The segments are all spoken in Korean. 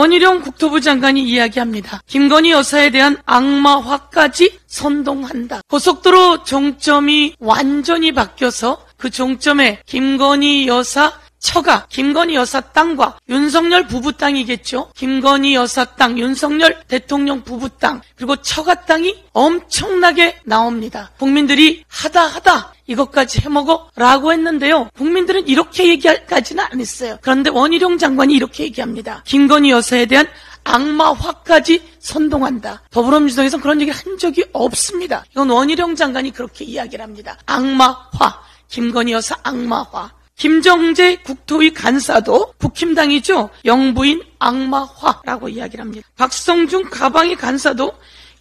원희룡 국토부 장관이 이야기합니다. 김건희 여사에 대한 악마화까지 선동한다. 고속도로 종점이 완전히 바뀌어서 그 종점에 김건희 여사 처가, 김건희 여사 땅과 윤석열 부부 땅이겠죠. 김건희 여사 땅, 윤석열 대통령 부부 땅, 그리고 처가 땅이 엄청나게 나옵니다. 국민들이 하다 이것까지 해먹어 라고 했는데요. 국민들은 이렇게 얘기할까지는 안 했어요. 그런데 원희룡 장관이 이렇게 얘기합니다. 김건희 여사에 대한 악마화까지 선동한다. 더불어민주당에서는 그런 얘기를 한 적이 없습니다. 이건 원희룡 장관이 그렇게 이야기를 합니다. 악마화, 김건희 여사 악마화. 김정재 국토위 간사도 국힘당이죠. 영부인 악마화라고 이야기를 합니다. 박성중 가방위 간사도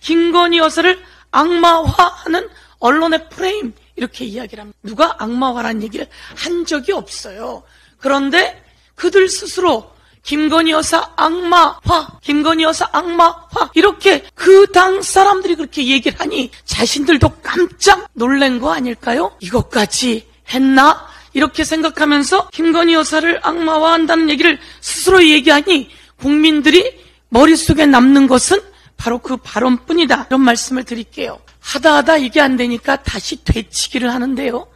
김건희 여사를 악마화하는 언론의 프레임 이렇게 이야기를 합니다. 누가 악마화라는 얘기를 한 적이 없어요. 그런데 그들 스스로 김건희 여사 악마화, 김건희 여사 악마화 이렇게 그 당 사람들이 그렇게 얘기를 하니 자신들도 깜짝 놀란 거 아닐까요? 이것까지 했나? 이렇게 생각하면서 김건희 여사를 악마화한다는 얘기를 스스로 얘기하니 국민들이 머릿속에 남는 것은 바로 그 발언뿐이다. 이런 말씀을 드릴게요. 하다 이게 안 되니까 다시 되치기를 하는데요.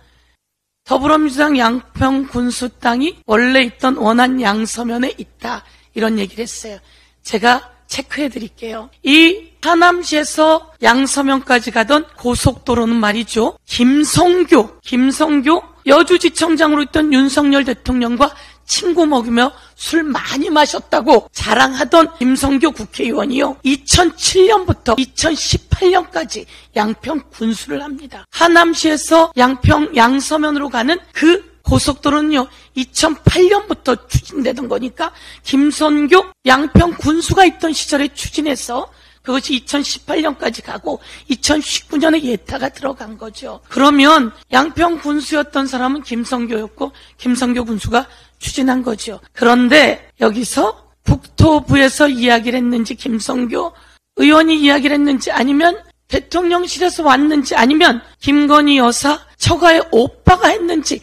더불어민주당 양평 군수 땅이 원래 있던 원안 양서면에 있다. 이런 얘기를 했어요. 제가 체크해 드릴게요. 이 하남시에서 양서면까지 가던 고속도로는 말이죠. 김성교 여주지청장으로 있던 윤석열 대통령과 친구 먹이며 술 많이 마셨다고 자랑하던 김성교 국회의원이요. 2007년부터 2018년까지 양평 군수를 합니다. 하남시에서 양평 양서면으로 가는 그 고속도로는요. 2008년부터 추진되던 거니까 김성교 양평 군수가 있던 시절에 추진해서 그것이 2018년까지 가고 2019년에 예타가 들어간 거죠. 그러면 양평 군수였던 사람은 김성교였고 김성교 군수가 추진한 거죠. 그런데 여기서 국토부에서 이야기를 했는지 김성교 의원이 이야기를 했는지 아니면 대통령실에서 왔는지 아니면 김건희 여사 처가의 오빠가 했는지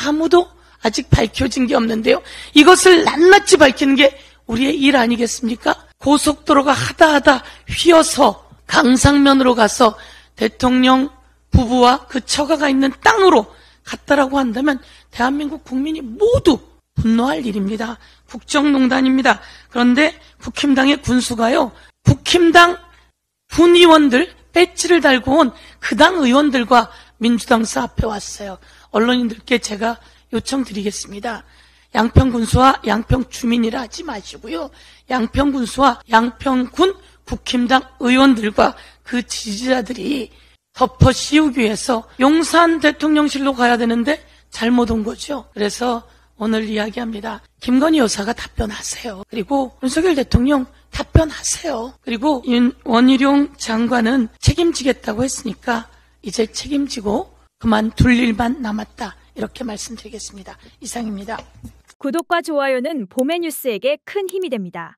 아무도 아직 밝혀진 게 없는데요. 이것을 낱낱이 밝히는 게 우리의 일 아니겠습니까? 고속도로가 하다 휘어서 강상면으로 가서 대통령 부부와 그 처가가 있는 땅으로 갔다라고 한다면 대한민국 국민이 모두 분노할 일입니다. 국정농단입니다. 그런데 국힘당의 군수가요. 국힘당 군의원들 배지를 달고 온 그 당 의원들과 민주당사 앞에 왔어요. 언론인들께 제가 요청드리겠습니다. 양평군수와 양평 주민이라 하지 마시고요. 양평군수와 양평군 국힘당 의원들과 그 지지자들이 덮어 씌우기 위해서 용산 대통령실로 가야 되는데 잘못 온 거죠. 그래서 오늘 이야기합니다. 김건희 여사가 답변하세요. 그리고 윤석열 대통령 답변하세요. 그리고 원희룡 장관은 책임지겠다고 했으니까 이제 책임지고 그만둘 일만 남았다. 이렇게 말씀드리겠습니다. 이상입니다. 구독과 좋아요는 봄의 뉴스에게 큰 힘이 됩니다.